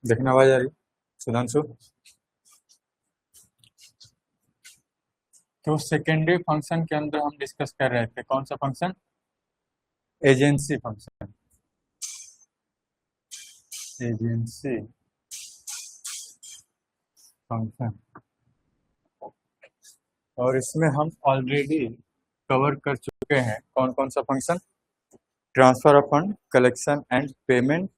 देखना आवाज आ रही सुधांशु। तो सेकेंडरी फंक्शन के अंदर हम डिस्कस कर रहे थे कौन सा function? Agency function. Agency function. और इसमें हम ऑलरेडी कवर कर चुके हैं कौन कौन सा function? Transfer of fund, collection and payment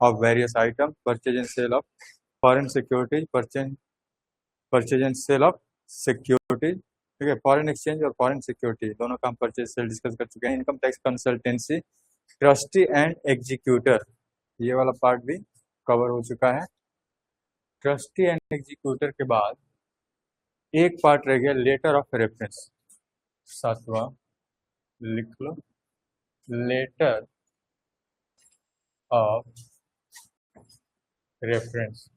of various item, purchase and sale of foreign securities, purchase and sale of securities. ठीक है, फॉरेन एक्सचेंज और फॉरेन सिक्योरिटी दोनों का हम परचेज सेल डिस्कस कर चुके हैं। Income tax consultancy, trustee and executor, ये वाला पार्ट भी कवर हो चुका है। ट्रस्टी एंड एग्जीक्यूटर के बाद एक पार्ट रह गया लेटर ऑफ रेफरेंस। सातवां लिख लो, letter of reference.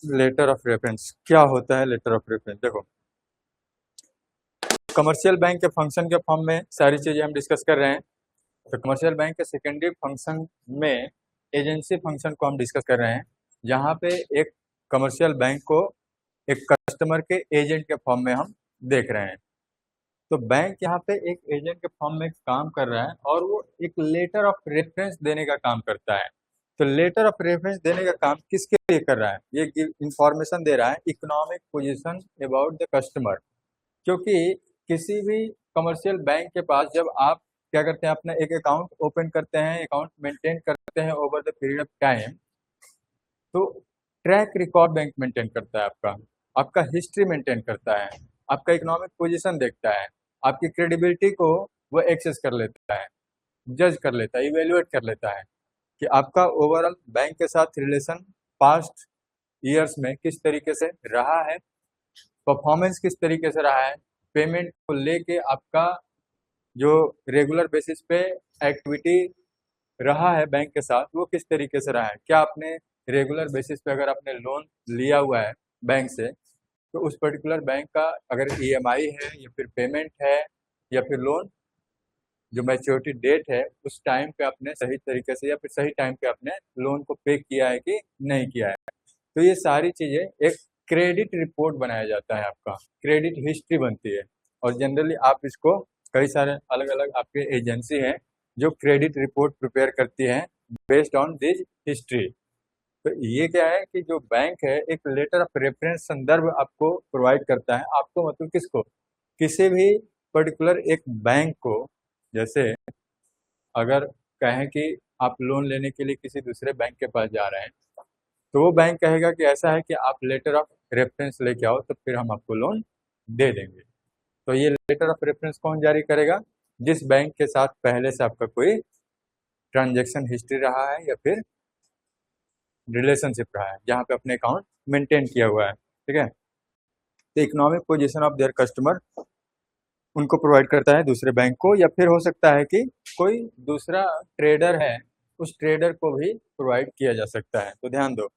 Letter of reference क्या होता है? लेटर ऑफ रेफरेंस देखो, कमर्शियल बैंक के फंक्शन के फॉर्म में सारी चीजें हम डिस्कस कर रहे हैं। तो कमर्शियल बैंक के सेकेंडरी फंक्शन में एजेंसी फंक्शन को हम डिस्कस कर रहे हैं, जहाँ पे एक कमर्शियल बैंक को एक कस्टमर के एजेंट के फॉर्म में हम देख रहे हैं। तो बैंक यहाँ पे एक एजेंट के फॉर्म में काम कर रहा है और वो एक लेटर ऑफ रेफरेंस देने का काम करता है। तो लेटर ऑफ रेफरेंस देने का काम किसके लिए कर रहा है? ये इंफॉर्मेशन दे रहा है economic position about the customer. क्योंकि किसी भी कमर्शियल बैंक के पास जब आप क्या करते हैं, अपना एक अकाउंट ओपन करते हैं, अकाउंट मेंटेन करते हैं over the period of time, तो ट्रैक रिकॉर्ड बैंक मेंटेन करता है, आपका आपका हिस्ट्री मेंटेन करता है, आपका इकोनॉमिक पोजीशन देखता है, आपकी क्रेडिबिलिटी को वो एक्सेस कर लेता है, जज कर लेता है, इवेल्युएट कर लेता है कि आपका ओवरऑल बैंक के साथ रिलेशन पास्ट ईयर्स में किस तरीके से रहा है, परफॉर्मेंस किस तरीके से रहा है, पेमेंट को लेके आपका जो रेगुलर बेसिस पे एक्टिविटी रहा है बैंक के साथ वो किस तरीके से रहा है। क्या आपने रेगुलर बेसिस पे अगर आपने लोन लिया हुआ है बैंक से, तो उस पर्टिकुलर बैंक का अगर ईएमआई है या फिर पेमेंट है या फिर लोन जो मैच्योरिटी डेट है उस टाइम पे आपने सही तरीके से या फिर सही टाइम पे आपने लोन को पे किया है कि नहीं किया है। तो ये सारी चीजें एक क्रेडिट रिपोर्ट बनाया जाता है, आपका क्रेडिट हिस्ट्री बनती है। और जनरली आप इसको कई सारे अलग अलग आपके एजेंसी हैं जो क्रेडिट रिपोर्ट प्रिपेयर करती हैं बेस्ड ऑन दिस हिस्ट्री। तो ये क्या है कि जो बैंक है एक लेटर ऑफ रेफरेंस संदर्भ आपको प्रोवाइड करता है। आपको मतलब किसको? किसी भी पर्टिकुलर एक बैंक को, जैसे अगर कहें कि आप लोन लेने के लिए किसी दूसरे बैंक के पास जा रहे हैं, तो वो बैंक कहेगा कि ऐसा है कि आप लेटर ऑफ रेफरेंस लेके आओ तो फिर हम आपको लोन दे देंगे। तो ये लेटर ऑफ रेफरेंस कौन जारी करेगा? जिस बैंक के साथ पहले से आपका कोई ट्रांजैक्शन हिस्ट्री रहा है या फिर रिलेशनशिप रहा है, जहाँ पे अपने अकाउंट मेंटेन किया हुआ है। ठीक है, तो economic position of their customer उनको प्रोवाइड करता है दूसरे बैंक को, या फिर हो सकता है कि कोई दूसरा ट्रेडर है उस ट्रेडर को भी प्रोवाइड किया जा सकता है। तो ध्यान दो,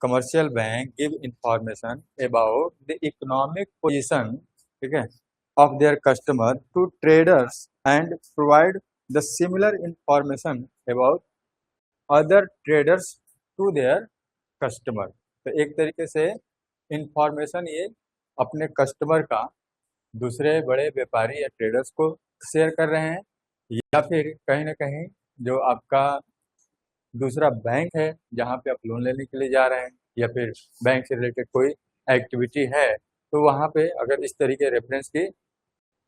commercial bank give information about the economic position, ठीक है, of their customer to traders and provide the similar information about other traders to their customer। तो एक तरीके से इंफॉर्मेशन ये अपने कस्टमर का दूसरे बड़े व्यापारी या ट्रेडर्स को शेयर कर रहे हैं, या फिर कहीं ना कहीं जो आपका दूसरा बैंक है जहाँ पे आप लोन लेने के लिए जा रहे हैं या फिर बैंक से रिलेटेड कोई एक्टिविटी है, तो वहाँ पे अगर इस तरीके रेफरेंस की,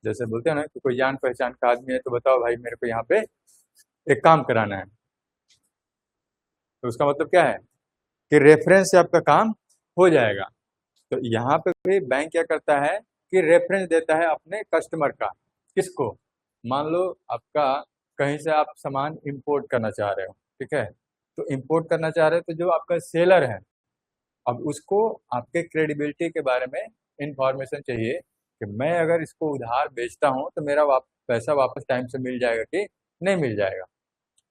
जैसे बोलते हैं ना कि कोई जान पहचान का आदमी है तो बताओ भाई मेरे को यहाँ पे एक काम कराना है, तो उसका मतलब क्या है कि रेफरेंस से आपका काम हो जाएगा। तो यहाँ पे भी बैंक क्या करता है कि रेफरेंस देता है अपने कस्टमर का। किसको? मान लो आपका कहीं से आप सामान इंपोर्ट करना चाह रहे हो, ठीक है, तो इंपोर्ट करना चाह रहे हो तो जो आपका सेलर है, अब उसको आपके क्रेडिबिलिटी के बारे में इंफॉर्मेशन चाहिए कि मैं अगर इसको उधार बेचता हूँ तो मेरा पैसा वापस टाइम से मिल जाएगा कि नहीं मिल जाएगा।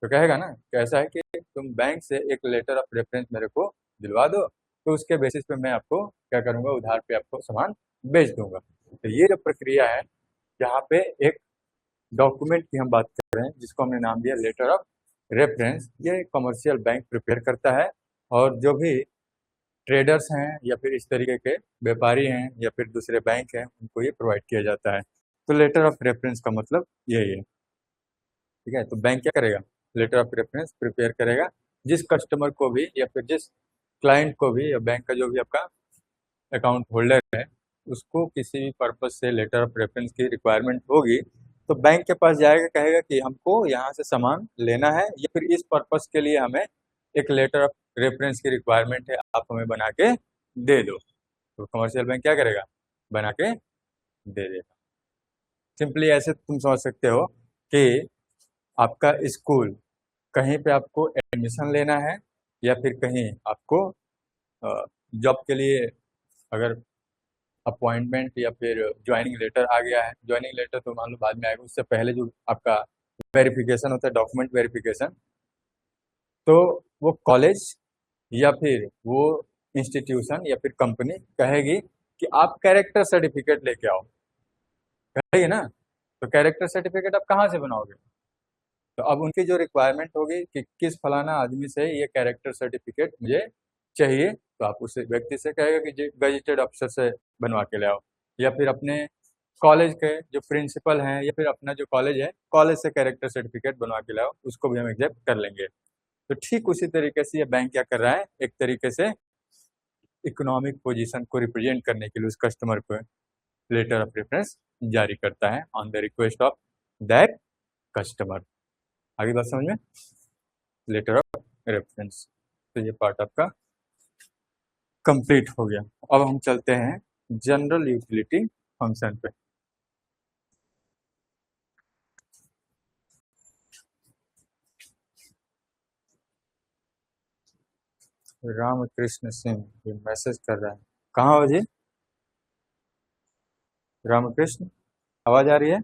तो कहेगा ना कि ऐसा है कि तुम बैंक से एक लेटर ऑफ रेफरेंस मेरे को दिलवा दो, तो उसके बेसिस पे मैं आपको क्या करूँगा, उधार पे आपको सामान बेच दूंगा। तो ये जो प्रक्रिया है, जहाँ पे एक डॉक्यूमेंट की हम बात कर रहे हैं जिसको हमने नाम दिया लेटर ऑफ रेफरेंस। ये कमर्शियल बैंक प्रिपेयर करता है और जो भी ट्रेडर्स हैं या फिर इस तरीके के व्यापारी हैं या फिर दूसरे बैंक हैं उनको ये प्रोवाइड किया जाता है। तो लेटर ऑफ रेफरेंस का मतलब यही है, ठीक है। तो बैंक क्या करेगा, लेटर ऑफ रेफरेंस प्रिपेयर करेगा। जिस कस्टमर को भी या फिर जिस क्लाइंट को भी या बैंक का जो भी आपका अकाउंट होल्डर है उसको किसी भी पर्पज से लेटर ऑफ रेफरेंस की रिक्वायरमेंट होगी तो बैंक के पास जाएगा, कहेगा कि हमको यहाँ से सामान लेना है या फिर इस पर्पज के लिए हमें एक लेटर ऑफ रेफरेंस की रिक्वायरमेंट है, आप हमें बना के दे दो। तो कमर्शियल बैंक क्या करेगा, बना के दे देगा। सिंपली ऐसे तुम समझ सकते हो कि आपका स्कूल, कहीं पे आपको एडमिशन लेना है या फिर कहीं आपको जॉब के लिए अगर अपॉइंटमेंट या फिर ज्वाइनिंग लेटर आ गया है, ज्वाइनिंग लेटर तो मान लो बाद में आएगा, उससे पहले जो आपका वेरिफिकेशन होता है, डॉक्यूमेंट वेरिफिकेशन, तो वो कॉलेज या फिर वो इंस्टीट्यूशन या फिर कंपनी कहेगी कि आप कैरेक्टर सर्टिफिकेट लेके आओ, कहेगी ना। तो कैरेक्टर सर्टिफिकेट आप कहाँ से बनाओगे, तो अब उनकी जो रिक्वायरमेंट होगी कि किस फलाना आदमी से ये कैरेक्टर सर्टिफिकेट मुझे चाहिए, तो आप उस व्यक्ति से कहेगा कि गजेटेड अफसर से बनवा के ले आओ, या फिर अपने कॉलेज के जो प्रिंसिपल हैं या फिर अपना जो कॉलेज है कॉलेज से कैरेक्टर सर्टिफिकेट बनवा के लाओ, उसको भी हम एक्सेप्ट कर लेंगे। तो ठीक उसी तरीके से ये बैंक क्या कर रहा है, एक तरीके से इकोनॉमिक पोजीशन को रिप्रेजेंट करने के लिए उस कस्टमर को लेटर ऑफ रेफरेंस जारी करता है on the request of that customer. आगे बात समझ में, लेटर ऑफ रेफरेंस। तो ये पार्ट आपका कंप्लीट हो गया। अब हम चलते हैं जनरल यूटिलिटी फंक्शन पे। रामकृष्ण सिंह ये मैसेज कर रहा है, कहाँ हो जी रामकृष्ण, आवाज आ रही है?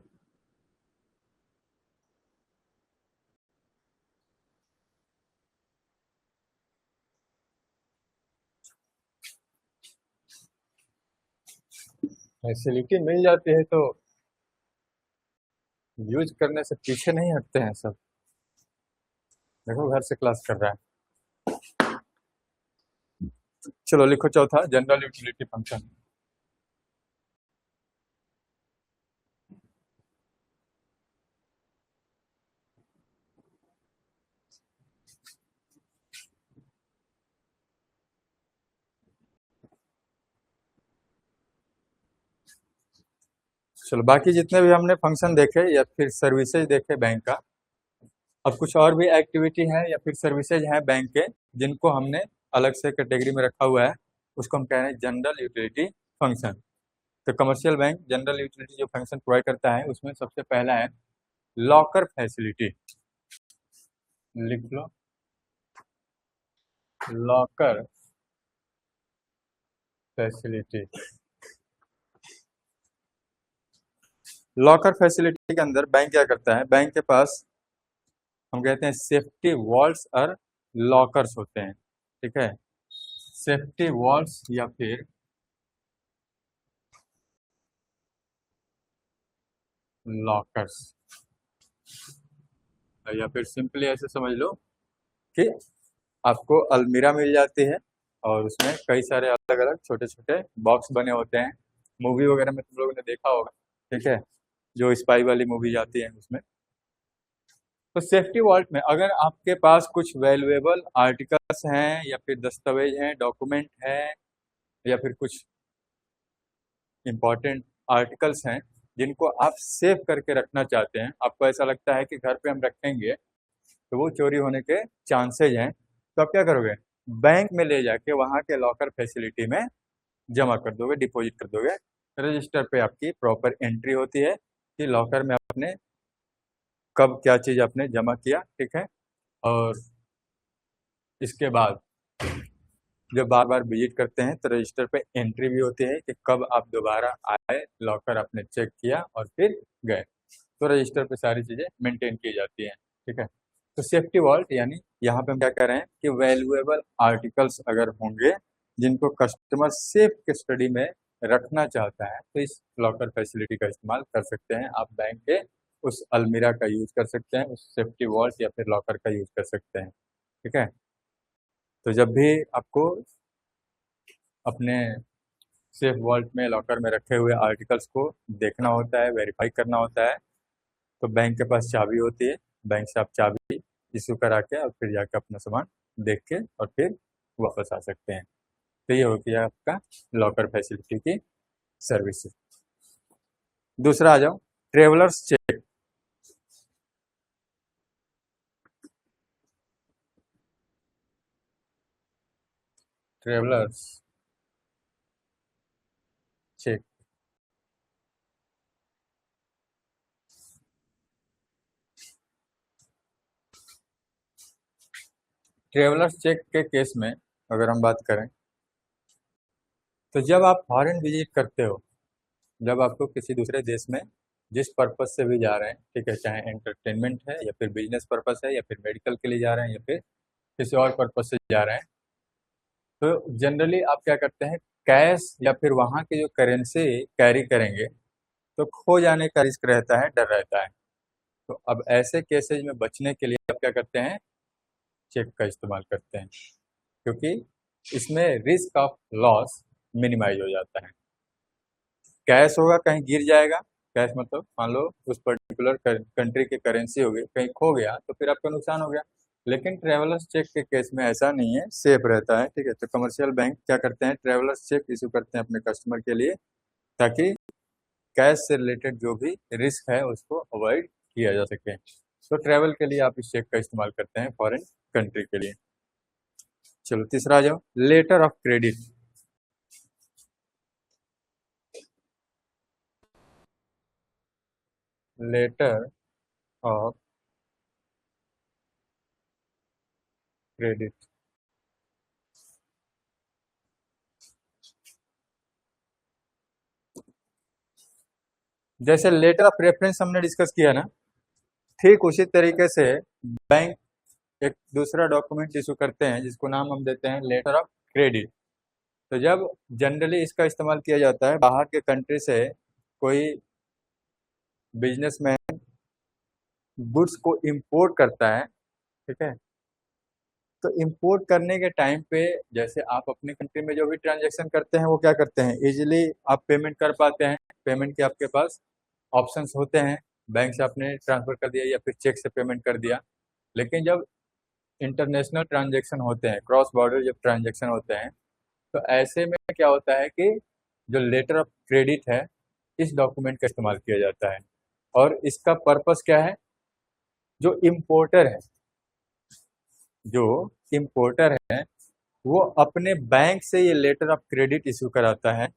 फैसिलिटी मिल जाती है तो यूज करने से पीछे नहीं हटते हैं सब। देखो घर से क्लास कर रहा है। चलो लिखो चौथा, जनरल यूटिलिटी फंक्शन। चलो बाकी जितने भी हमने फंक्शन देखे या फिर सर्विसेज देखे बैंक का, अब कुछ और भी एक्टिविटी है या फिर सर्विसेज हैं बैंक के जिनको हमने अलग से कैटेगरी में रखा हुआ है, उसको हम कह रहे हैं जनरल यूटिलिटी फंक्शन। तो कमर्शियल बैंक जनरल यूटिलिटी जो फंक्शन प्रोवाइड करता है उसमें सबसे पहला है लॉकर फैसिलिटी। लिख लो, लॉकर फैसिलिटी। लॉकर फैसिलिटी के अंदर बैंक क्या करता है, बैंक के पास हम कहते हैं सेफ्टी वॉल्स और लॉकर्स होते हैं, ठीक है। सेफ्टी वॉल्स या फिर लॉकर्स, या फिर सिंपली ऐसे समझ लो कि आपको अलमीरा मिल जाती है और उसमें कई सारे अलग अलग छोटे छोटे बॉक्स बने होते हैं। मूवी वगैरह में तुम लोगों ने देखा होगा, ठीक है, जो स्पाई वाली मूवी आती है उसमें। तो सेफ्टी वॉल्ट में अगर आपके पास कुछ वैल्यूएबल आर्टिकल्स हैं या फिर दस्तावेज हैं, डॉक्यूमेंट हैं या फिर कुछ इंपॉर्टेंट आर्टिकल्स हैं जिनको आप सेव करके रखना चाहते हैं, आपको ऐसा लगता है कि घर पे हम रखेंगे तो वो चोरी होने के चांसेज हैं, तो आप क्या करोगे, बैंक में ले जाके वहाँ के लॉकर फैसिलिटी में जमा कर दोगे, डिपॉजिट कर दोगे। रजिस्टर पे आपकी प्रॉपर एंट्री होती है कि लॉकर में आपने कब क्या चीज़ आपने जमा किया, ठीक है। और इसके बाद जब बार बार विजिट करते हैं तो रजिस्टर पे एंट्री भी होती है कि कब आप दोबारा आए, लॉकर आपने चेक किया और फिर गए। तो रजिस्टर पे सारी चीज़ें मेंटेन की जाती हैं, ठीक है। तो सेफ्टी वॉल्ट यानी यहाँ पे हम क्या कह रहे हैं कि वैल्यूएबल आर्टिकल्स अगर होंगे जिनको कस्टमर सेफ कस्टडी में रखना चाहता है तो इस लॉकर फैसिलिटी का इस्तेमाल कर सकते हैं आप बैंक के उस अलमीरा का यूज कर सकते हैं, उस सेफ्टी वॉल्ट या फिर लॉकर का यूज कर सकते हैं। ठीक है, तो जब भी आपको अपने सेफ वॉल्ट में, लॉकर में रखे हुए आर्टिकल्स को देखना होता है, वेरीफाई करना होता है, तो बैंक के पास चाबी होती है, बैंक से आप चाबी इशू करा के और फिर जाके अपना सामान देख के और फिर वापस आ सकते हैं। तो ये होती है आपका लॉकर फैसिलिटी की सर्विस। दूसरा आ जाओ, travellers cheque. Travellers cheque travellers cheque के केस में अगर हम बात करें, तो जब आप फॉरेन विजिट करते हो, जब आपको किसी दूसरे देश में जिस पर्पज से भी जा रहे हैं, ठीक है, चाहे एंटरटेनमेंट है या फिर बिजनेस पर्पज है या फिर मेडिकल के लिए जा रहे हैं या फिर किसी और पर्पज से जा रहे हैं, तो जनरली आप क्या करते हैं, कैश या फिर वहाँ की जो करेंसी कैरी करेंगे तो खो जाने का रिस्क रहता है, डर रहता है। तो अब ऐसे केसेज में बचने के लिए आप क्या करते हैं, चेक का इस्तेमाल करते हैं, क्योंकि इसमें रिस्क ऑफ लॉस मिनिमाइज हो जाता है। कैश होगा कहीं गिर जाएगा, कैश मतलब मान लो उस पर्टिकुलर कंट्री की करेंसी हो गई, कहीं खो गया तो फिर आपका नुकसान हो गया। लेकिन ट्रेवलर्स चेक के केस में ऐसा नहीं है, सेफ रहता है। ठीक है, तो कमर्शियल बैंक क्या करते हैं, ट्रेवलर्स चेक इशू करते हैं अपने कस्टमर के लिए, ताकि कैश से रिलेटेड जो भी रिस्क है उसको अवॉइड किया जा सके। तो ट्रैवल के लिए आप इस चेक का इस्तेमाल करते हैं फॉरेन कंट्री के लिए। चलो तीसरा आ जाओ, letter of credit. Letter of credit, जैसे लेटर ऑफ रेफरेंस हमने डिस्कस किया ना, ठीक उसी तरीके से बैंक एक दूसरा डॉक्यूमेंट इशू करते हैं जिसको नाम हम देते हैं लेटर ऑफ क्रेडिट। तो जब जनरली इसका इस्तेमाल किया जाता है, बाहर के कंट्री से कोई बिजनेसमैन गुड्स को इंपोर्ट करता है, ठीक है, तो इंपोर्ट करने के टाइम पे जैसे आप अपने कंट्री में जो भी ट्रांजैक्शन करते हैं वो क्या करते हैं, इजीली आप पेमेंट कर पाते हैं, पेमेंट के आपके पास ऑप्शंस होते हैं, बैंक से आपने ट्रांसफर कर दिया या फिर चेक से पेमेंट कर दिया। लेकिन जब इंटरनेशनल ट्रांजैक्शन होते हैं, क्रॉस बॉर्डर जब ट्रांजैक्शन होते हैं, तो ऐसे में क्या होता है कि जो लेटर ऑफ क्रेडिट है, इस डॉक्यूमेंट का इस्तेमाल किया जाता है। और इसका पर्पस क्या है, जो इम्पोर्टर है, जो इम्पोर्टर है वो अपने बैंक से ये लेटर ऑफ क्रेडिट इशू कराता है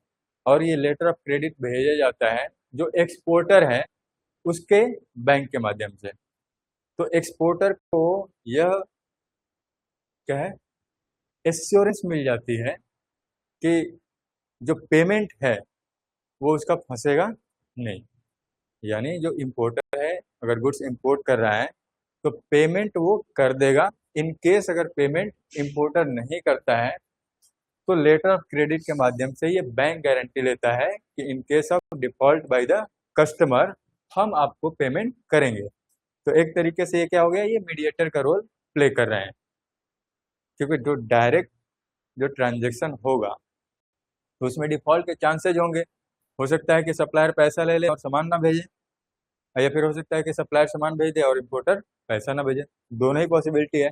और ये लेटर ऑफ क्रेडिट भेजा जाता है जो एक्सपोर्टर है उसके बैंक के माध्यम से। तो एक्सपोर्टर को यह क्या है, एश्योरेंस मिल जाती है कि जो पेमेंट है वो उसका फंसेगा नहीं। यानी जो इम्पोर्टर है अगर गुड्स इंपोर्ट कर रहा है तो पेमेंट वो कर देगा। इन केस अगर पेमेंट इम्पोर्टर नहीं करता है तो लेटर ऑफ क्रेडिट के माध्यम से ये बैंक गारंटी लेता है कि in case of default by the customer हम आपको पेमेंट करेंगे। तो एक तरीके से ये क्या हो गया, ये मीडिएटर का रोल प्ले कर रहे हैं, क्योंकि जो डायरेक्ट जो ट्रांजेक्शन होगा तो उसमें डिफॉल्ट के चांसेज होंगे। हो सकता है कि सप्लायर पैसा ले ले और सामान ना भेजे, या फिर हो सकता है कि सप्लायर सामान भेज दे और इम्पोर्टर पैसा ना भेजे, दोनों ही पॉसिबिलिटी है।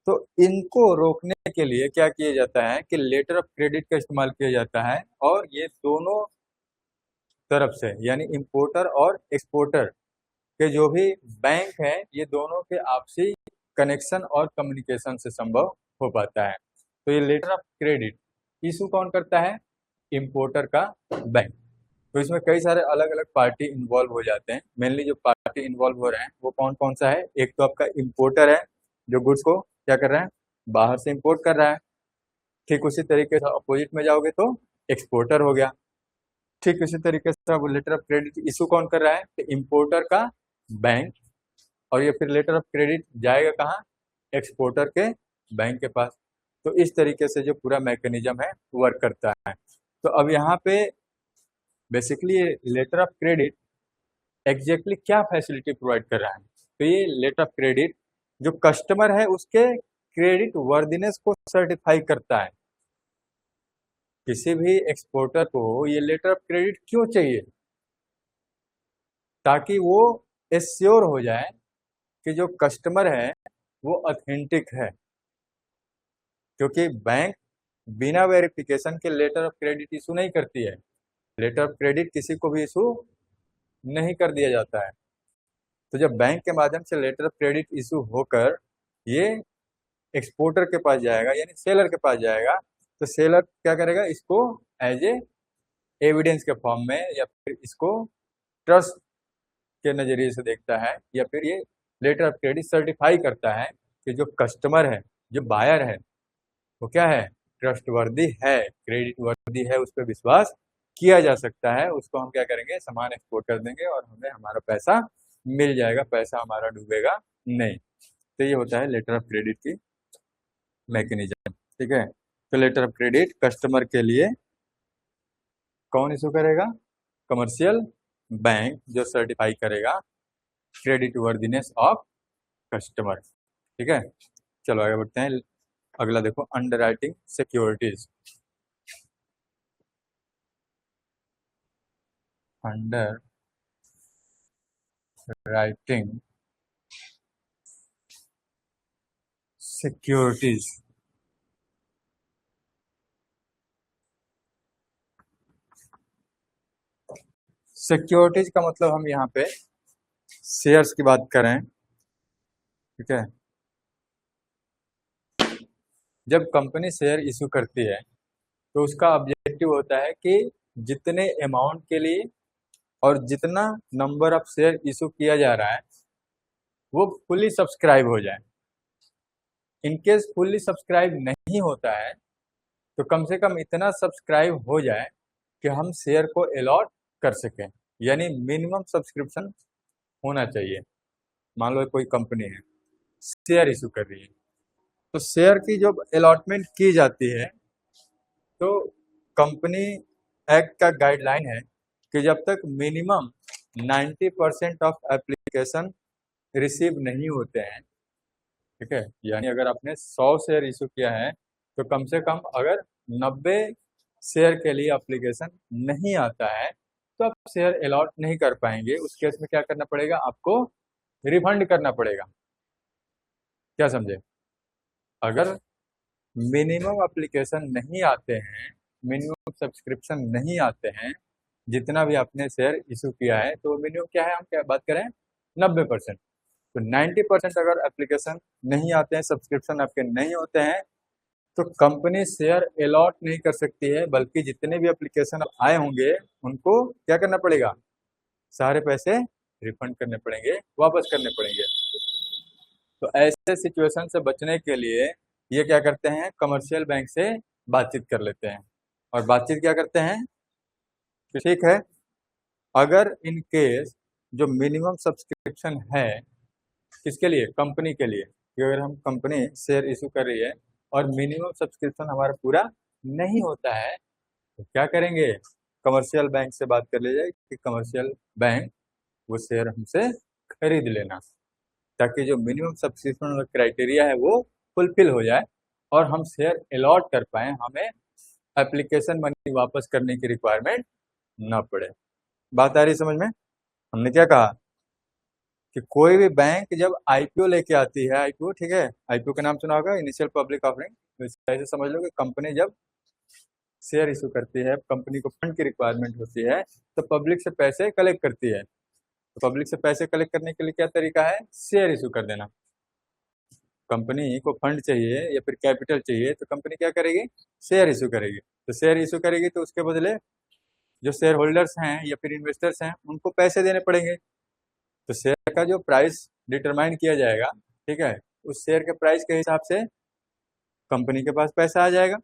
तो इनको रोकने के लिए क्या किया जाता है कि लेटर ऑफ क्रेडिट का इस्तेमाल किया जाता है और ये दोनों तरफ से यानी इंपोर्टर और एक्सपोर्टर के जो भी बैंक है ये दोनों के आपसी कनेक्शन और कम्युनिकेशन से संभव हो पाता है। तो ये लेटर ऑफ क्रेडिट इशू कौन करता है, इंपोर्टर का बैंक। तो इसमें कई सारे अलग अलग पार्टी इन्वॉल्व हो जाते हैं। मेनली जो पार्टी इन्वॉल्व हो रहे हैं वो कौन कौन सा है, एक तो आपका इंपोर्टर है जो गुड्स को क्या कर रहा है, बाहर से इंपोर्ट कर रहा है। ठीक उसी तरीके से अपोजिट में जाओगे तो एक्सपोर्टर हो गया। ठीक इसी तरीके से अब लेटर ऑफ क्रेडिट इशू कौन कर रहा है, तो इंपोर्टर का बैंक। और ये फिर लेटर ऑफ क्रेडिट जाएगा कहाँ, एक्सपोर्टर के बैंक के पास। तो इस तरीके से जो पूरा मैकेनिज्म है वर्क करता है। तो अब यहाँ पे basically letter of credit exactly क्या फैसिलिटी प्रोवाइड कर रहा है। तो ये लेटर ऑफ क्रेडिट जो कस्टमर है उसके क्रेडिट वर्दीनेस को सर्टिफाई करता है। किसी भी एक्सपोर्टर को ये लेटर ऑफ क्रेडिट क्यों चाहिए, ताकि वो एश्योर हो जाए कि जो कस्टमर है वो ऑथेंटिक है। क्योंकि बैंक बिना वेरिफिकेशन के लेटर ऑफ क्रेडिट इशू नहीं करती है। लेटर ऑफ क्रेडिट किसी को भी इशू नहीं कर दिया जाता है। तो जब बैंक के माध्यम से लेटर ऑफ क्रेडिट इशू होकर ये एक्सपोर्टर के पास जाएगा यानी सेलर के पास जाएगा, तो सेलर क्या करेगा, इसको एज ए एविडेंस के फॉर्म में या फिर इसको ट्रस्ट के नजरिए से देखता है, या फिर ये लेटर ऑफ क्रेडिट सर्टिफाई करता है कि जो कस्टमर है, जो बायर है, वो क्या है, ट्रस्टवर्दी है, क्रेडिट वर्दी है, उस पर विश्वास किया जा सकता है। उसको हम क्या करेंगे, सामान एक्सपोर्ट कर देंगे और हमें हमारा पैसा मिल जाएगा, पैसा हमारा डूबेगा नहीं। तो ये होता है लेटर ऑफ क्रेडिट की मैकेनिज्म। ठीक है, तो लेटर ऑफ क्रेडिट कस्टमर के लिए कौन इशू करेगा, कमर्शियल बैंक, जो सर्टिफाई करेगा क्रेडिट वर्दीनेस ऑफ कस्टमर। ठीक है, चलो आगे बढ़ते हैं। अगला देखो, underwriting securities. Under writing securities. Securities का मतलब हम यहाँ पे शेयर्स की बात करें। ठीक है, जब कंपनी शेयर इशू करती है तो उसका ऑब्जेक्टिव होता है कि जितने अमाउंट के लिए और जितना नंबर ऑफ शेयर इशू किया जा रहा है वो फुली सब्सक्राइब हो जाए। इनकेस फुली सब्सक्राइब नहीं होता है तो कम से कम इतना सब्सक्राइब हो जाए कि हम शेयर को अलॉट कर सकें, यानी मिनिमम सब्सक्रिप्शन होना चाहिए। मान लो कोई कंपनी है शेयर इशू कर रही है, तो शेयर की जो अलॉटमेंट की जाती है, तो कंपनी एक्ट का गाइडलाइन है कि जब तक मिनिमम 90% ऑफ एप्लीकेशन रिसीव नहीं होते हैं, ठीक है, यानी अगर आपने 100 शेयर इशू किया है तो कम से कम अगर 90 शेयर के लिए एप्लीकेशन नहीं आता है तो आप शेयर अलॉट नहीं कर पाएंगे। उस केस में क्या करना पड़ेगा, आपको रिफंड करना पड़ेगा। क्या समझे, अगर मिनिमम एप्लीकेशन नहीं आते हैं, मिनिमम सब्सक्रिप्शन नहीं आते हैं, जितना भी आपने शेयर इशू किया है, तो मिनिमम क्या है, हम क्या बात करें, 90%। तो 90% अगर एप्लीकेशन नहीं आते हैं, सब्सक्रिप्शन आपके नहीं होते हैं, तो कंपनी शेयर अलॉट नहीं कर सकती है, बल्कि जितने भी एप्लीकेशन आए होंगे उनको क्या करना पड़ेगा, सारे पैसे रिफंड करने पड़ेंगे, वापस करने पड़ेंगे। तो ऐसे सिचुएशन से बचने के लिए ये क्या करते हैं, कमर्शियल बैंक से बातचीत कर लेते हैं। और बातचीत क्या करते हैं कि ठीक है, अगर इन केस जो मिनिमम सब्सक्रिप्शन है, किसके लिए, कंपनी के लिए, कि अगर हम कंपनी शेयर इशू कर रही है और मिनिमम सब्सक्रिप्शन हमारा पूरा नहीं होता है, तो क्या करेंगे, कमर्शियल बैंक से बात कर ली जाए कि कमर्शियल बैंक वो शेयर हमसे खरीद लेना, ताकि जो मिनिमम सब्सक्रिप्शन क्राइटेरिया है वो फुलफिल हो जाए और हम शेयर अलॉट कर पाए, हमें एप्लीकेशन मनी वापस करने की रिक्वायरमेंट ना पड़े। बात आ रही समझ में। हमने क्या कहा कि कोई भी बैंक जब आईपीओ लेके आती है, आईपीओ, ठीक है, आईपीओ का नाम सुना होगा, इनिशियल पब्लिक ऑफरिंग, तो ऐसे समझ लो कि कंपनी जब शेयर इशू करती है, कंपनी को फंड की रिक्वायरमेंट होती है, तो पब्लिक से पैसे कलेक्ट करती है। तो पब्लिक से पैसे कलेक्ट करने के लिए क्या तरीका है, शेयर इशू कर देना। कंपनी को फंड चाहिए या फिर कैपिटल चाहिए तो कंपनी क्या करेगी, शेयर इशू करेगी। तो शेयर इशू करेगी तो उसके बदले जो शेयर होल्डर्स हैं या फिर इन्वेस्टर्स हैं उनको पैसे देने पड़ेंगे। तो शेयर का जो प्राइस डिटरमाइन किया जाएगा, ठीक है, उस शेयर के प्राइस के हिसाब से कंपनी के पास पैसा आ जाएगा।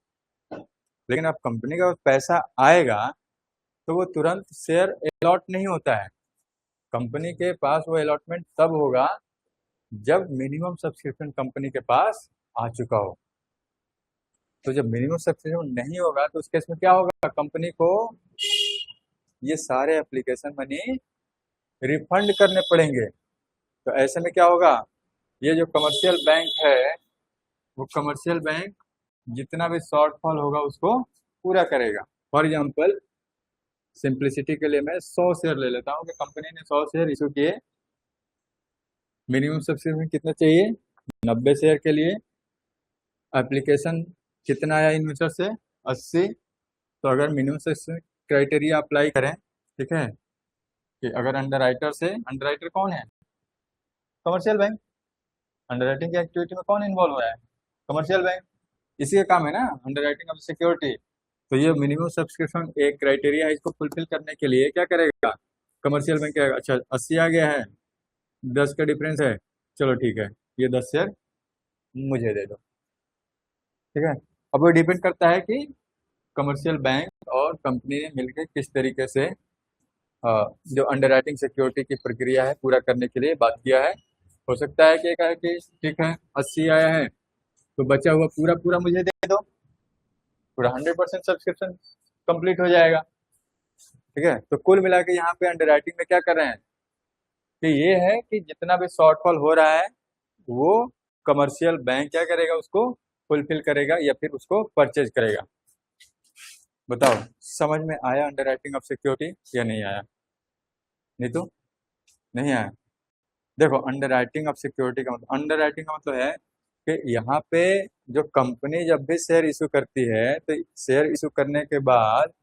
लेकिन अब कंपनी का पैसा आएगा तो वो तुरंत शेयर अलॉट नहीं होता है। कंपनी के पास वो अलॉटमेंट तब होगा जब मिनिमम सब्सक्रिप्शन कंपनी के पास आ चुका हो। तो जब मिनिमम सब्सक्रिप्शन नहीं होगा तो उस केस में क्या होगा, कंपनी को ये सारे एप्लीकेशन मनी रिफंड करने पड़ेंगे। तो ऐसे में क्या होगा, ये जो कमर्शियल बैंक है वो कमर्शियल बैंक जितना भी शॉर्टफॉल होगा उसको पूरा करेगा। फॉर एग्जाम्पल सिंप्लिसिटी के लिए मैं 100 शेयर ले लेता हूँ कि कंपनी ने 100 शेयर इशू किए, मिनिमम सब्सक्रिप्शन कितना चाहिए 90 शेयर के लिए, एप्लीकेशन कितना आया इन्वेस्टर से 80। तो अगर मिनिमम सब्सक्रिप्शन क्राइटेरिया अप्लाई करें, ठीक है, कि अगर अंडरराइटर से, अंडरराइटर कौन है, कमर्शियल बैंक, अंडरराइटिंग की एक्टिविटी में कौन इन्वॉल्व हुआ है, कमर्शियल बैंक, इसी का काम है ना अंडरराइटिंग ऑफ सिक्योरिटी। तो ये मिनिमम सब्सक्रिप्शन एक क्राइटेरिया है, इसको फुलफिल करने के लिए क्या करेगा कमर्शियल बैंक करेगा, अच्छा 80 आ गया है, 10 का डिफरेंस है, चलो ठीक है ये 10 शेयर मुझे दे दो, ठीक है। अब वो डिपेंड करता है कि कमर्शियल बैंक और कंपनी ने मिलकर किस तरीके से जो अंडरराइटिंग सिक्योरिटी की प्रक्रिया है पूरा करने के लिए बात किया है। हो सकता है कि एक है कि ठीक है 80 आया है तो बचा हुआ पूरा पूरा मुझे दे दो, पूरा 100% सब्सक्रिप्शन कंप्लीट हो जाएगा, ठीक है। तो कुल मिला के यहाँ पे अंडरराइटिंग में क्या कर रहे हैं कि ये है कि जितना भी शॉर्टफॉल हो रहा है वो कमर्शियल बैंक क्या करेगा, उसको फुलफिल करेगा या फिर उसको परचेज करेगा। बताओ समझ में आया अंडरराइटिंग ऑफ सिक्योरिटी या नहीं आया, नहीं तो नहीं आया। देखो अंडरराइटिंग ऑफ सिक्योरिटी का मतलब, अंडरराइटिंग का मतलब है कि यहाँ पे जो कंपनी जब भी शेयर इशू करती है तो शेयर इशू करने के बाद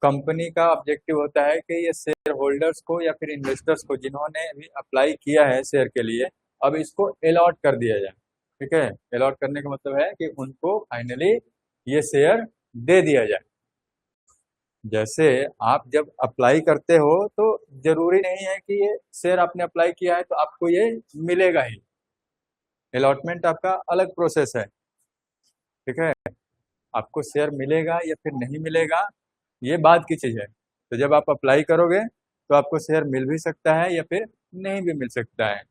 कंपनी का ऑब्जेक्टिव होता है कि ये शेयर होल्डर्स को या फिर इन्वेस्टर्स को जिन्होंने भी अप्लाई किया है शेयर के लिए अब इसको अलॉट कर दिया जाए, ठीक है। अलॉट करने का मतलब है कि उनको फाइनली ये शेयर दे दिया जाए। जैसे आप जब अप्लाई करते हो तो जरूरी नहीं है कि ये शेयर आपने अप्लाई किया है तो आपको ये मिलेगा ही, अलॉटमेंट आपका अलग प्रोसेस है, ठीक है। आपको शेयर मिलेगा या फिर नहीं मिलेगा ये बात की चीज है। तो जब आप अप्लाई करोगे तो आपको शेयर मिल भी सकता है या फिर नहीं भी मिल सकता है,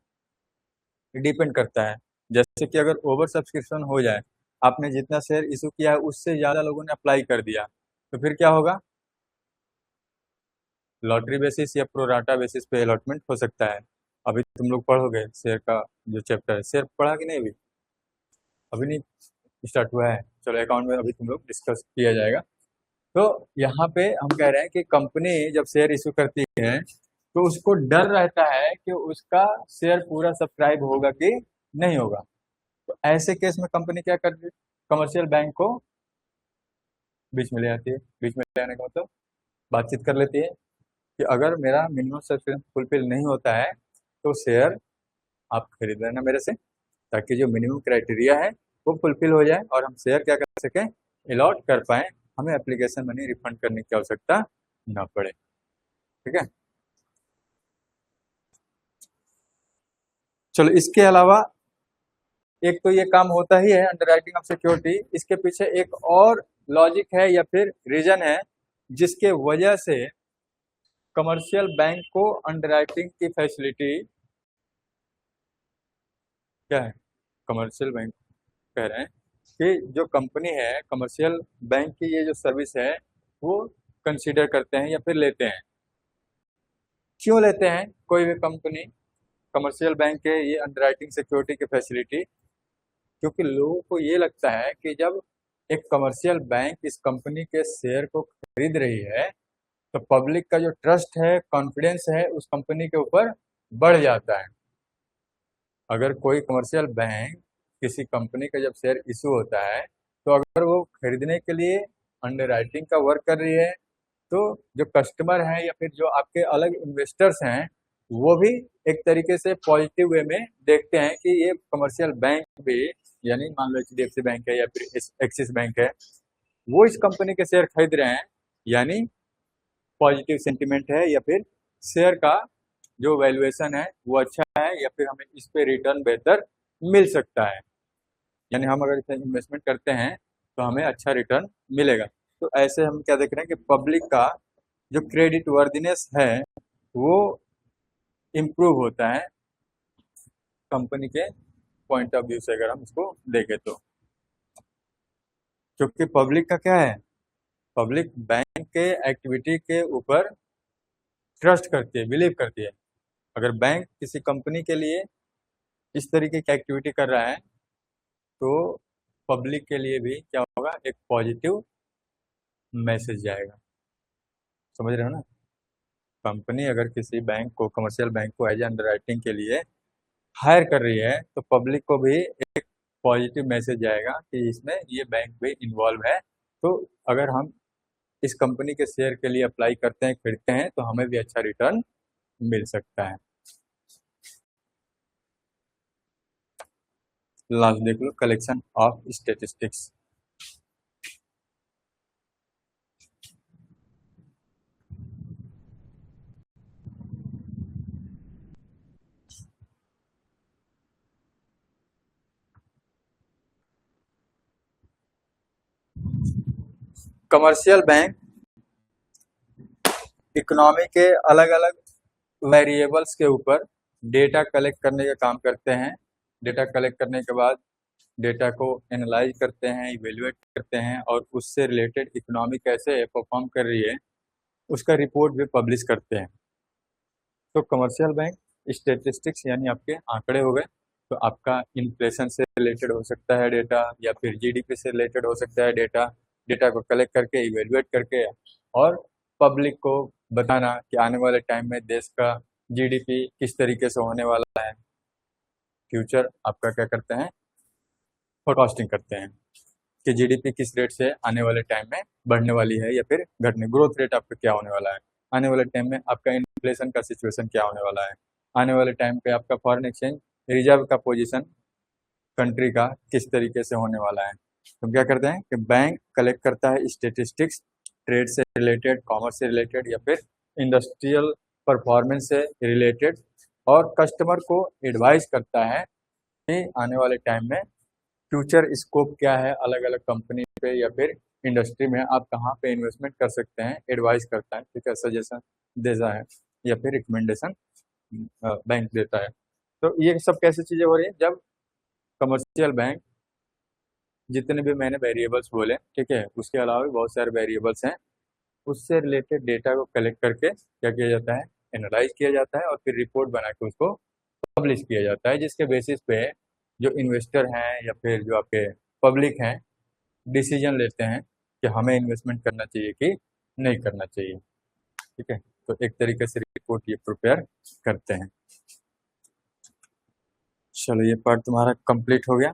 डिपेंड करता है। जैसे कि अगर ओवर सब्सक्रिप्शन हो जाए, आपने जितना शेयर इशू किया है उससे ज्यादा लोगों ने अप्लाई कर दिया तो फिर क्या होगा, लॉटरी बेसिस या प्रोराटा बेसिस पे अलॉटमेंट हो सकता है। अभी तुम लोग पढ़ोगे शेयर का जो चैप्टर है, शेयर पढ़ा कि नहीं, अभी नहीं स्टार्ट हुआ है, चलो अकाउंट में अभी तुम लोग डिस्कस किया जाएगा। तो यहाँ पे हम कह रहे हैं कि कंपनी जब शेयर इशू करती है तो उसको डर रहता है कि उसका शेयर पूरा सब्सक्राइब होगा कि नहीं होगा। तो ऐसे केस में कंपनी क्या करती है, कमर्शियल बैंक को बीच में ले आती है, बीच में ले आने का मतलब बातचीत कर लेती है कि अगर मेरा मिनिमम सब्सक्रिप्शन फुलफिल नहीं होता है तो शेयर आप खरीद लेना मेरे से, ताकि जो मिनिमम क्राइटेरिया है वो फुलफिल हो जाए और हम शेयर क्या कर सकें, अलॉट कर पाए, हमें एप्लीकेशन मनी रिफंड करने की आवश्यकता ना पड़े, ठीक है। चलो इसके अलावा एक तो ये काम होता ही है अंडरराइटिंग ऑफ सिक्योरिटी, इसके पीछे एक और लॉजिक है या फिर रीजन है जिसके वजह से कमर्शियल बैंक को अंडरराइटिंग की फैसिलिटी क्या है, कमर्शियल बैंक कह रहे हैं कि जो कंपनी है कमर्शियल बैंक की ये जो सर्विस है वो कंसीडर करते हैं या फिर लेते हैं। क्यों लेते हैं कोई भी कंपनी कमर्शियल बैंक के ये अंडरराइटिंग सिक्योरिटी की फैसिलिटी, क्योंकि लोगों को ये लगता है कि जब एक कमर्शियल बैंक इस कंपनी के शेयर को खरीद रही है तो पब्लिक का जो ट्रस्ट है, कॉन्फिडेंस है उस कंपनी के ऊपर बढ़ जाता है। अगर कोई कमर्शियल बैंक किसी कंपनी का जब शेयर इशू होता है तो अगर वो खरीदने के लिए अंडरराइटिंग का वर्क कर रही है तो जो कस्टमर हैं या फिर जो आपके अलग इन्वेस्टर्स हैं वो भी एक तरीके से पॉजिटिव वे में देखते हैं कि ये कमर्शियल बैंक भी, यानी मान लो HDFC बैंक है या फिर एक्सिस बैंक है, वो इस कंपनी के शेयर खरीद रहे हैं, यानी पॉजिटिव सेंटिमेंट है या फिर शेयर का जो वैल्यूएशन है वो अच्छा है या फिर हमें इस पे रिटर्न बेहतर मिल सकता है, यानी हम अगर इसमें इन्वेस्टमेंट करते हैं तो हमें अच्छा रिटर्न मिलेगा। तो ऐसे हम क्या देख रहे हैं कि पब्लिक का जो क्रेडिट वर्दीनेस है वो इम्प्रूव होता है कंपनी के पॉइंट ऑफ व्यू से अगर हम इसको देखें तो, क्योंकि पब्लिक का क्या है, पब्लिक बैंक के एक्टिविटी के ऊपर ट्रस्ट करती है, बिलीव करती है। अगर बैंक किसी कंपनी के लिए इस तरीके की एक्टिविटी कर रहा है तो पब्लिक के लिए भी क्या होगा, एक पॉजिटिव मैसेज जाएगा। समझ रहे हो ना? कंपनी अगर किसी बैंक को, कमर्शियल बैंक को एज अंडर राइटिंग के लिए हायर कर रही है तो पब्लिक को भी एक पॉजिटिव मैसेज जाएगा कि इसमें ये बैंक भी इन्वॉल्व है। तो अगर हम इस कंपनी के शेयर के लिए अप्लाई करते हैं, खरीदते हैं, तो हमें भी अच्छा रिटर्न मिल सकता है। लास्ट देख लो, collection of statistics. Commercial bank economy के अलग अलग वेरिएबल्स के ऊपर डेटा कलेक्ट करने का काम करते हैं। डेटा कलेक्ट करने के बाद डेटा को एनालाइज करते हैं, इवेल्युएट करते हैं और उससे रिलेटेड इकोनॉमी कैसे परफॉर्म कर रही है उसका रिपोर्ट भी पब्लिश करते हैं। तो कमर्शियल बैंक स्टेटिस्टिक्स यानी आपके आंकड़े हो गए। तो आपका इन्फ्लेशन से रिलेटेड हो सकता है डेटा, या फिर जीडीपी से रिलेटेड हो सकता है डेटा। डेटा को कलेक्ट करके, इवेल्युएट करके और पब्लिक को बताना कि आने वाले टाइम में देश का जीडीपी किस तरीके से होने वाला है। फ्यूचर आपका क्या करते हैं, फोरकास्टिंग करते हैं कि जीडीपी किस रेट से आने वाले टाइम में बढ़ने वाली है या फिर घटने, ग्रोथ रेट आपका क्या होने वाला है, आने वाले टाइम में आपका इन्फ्लेशन का सिचुएशन क्या होने वाला है, आने वाले टाइम पे आपका फॉरेन एक्सचेंज रिजर्व का पोजीशन कंट्री का किस तरीके से होने वाला है। तो क्या करते हैं कि बैंक कलेक्ट करता है स्टेटिस्टिक्स, ट्रेड से रिलेटेड, कॉमर्स से रिलेटेड या फिर इंडस्ट्रियल परफॉर्मेंस से रिलेटेड, और कस्टमर को एडवाइस करता है कि आने वाले टाइम में फ्यूचर स्कोप क्या है, अलग अलग कंपनी पे या फिर इंडस्ट्री में आप कहाँ पे इन्वेस्टमेंट कर सकते हैं, एडवाइस करता है, ठीक है, सजेशन देता है या फिर रिकमेंडेशन बैंक देता है। तो ये सब कैसी चीज़ें हो रही है, जब कमर्शियल बैंक जितने भी मैंने वेरिएबल्स बोले, ठीक है, उसके अलावा भी बहुत सारे वेरिएबल्स हैं, उससे रिलेटेड डेटा को कलेक्ट करके क्या किया जाता है, एनालाइज किया जाता है और फिर रिपोर्ट बना के उसको पब्लिश किया जाता है, जिसके बेसिस पे जो इन्वेस्टर हैं या फिर जो आपके पब्लिक हैं डिसीजन लेते हैं कि हमें इन्वेस्टमेंट करना चाहिए कि नहीं करना चाहिए। ठीक है, तो एक तरीके से रिपोर्ट ये प्रिपेयर करते हैं। चलो, ये पार्ट तुम्हारा कंप्लीट हो गया।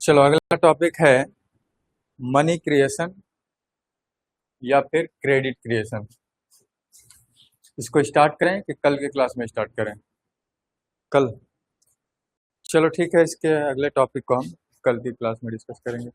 चलो, अगला टॉपिक है मनी क्रिएशन या फिर क्रेडिट क्रिएशन। इसको स्टार्ट करें कि कल के क्लास में स्टार्ट करें? कल? चलो ठीक है, इसके अगले टॉपिक को हम कल की क्लास में डिस्कस करेंगे।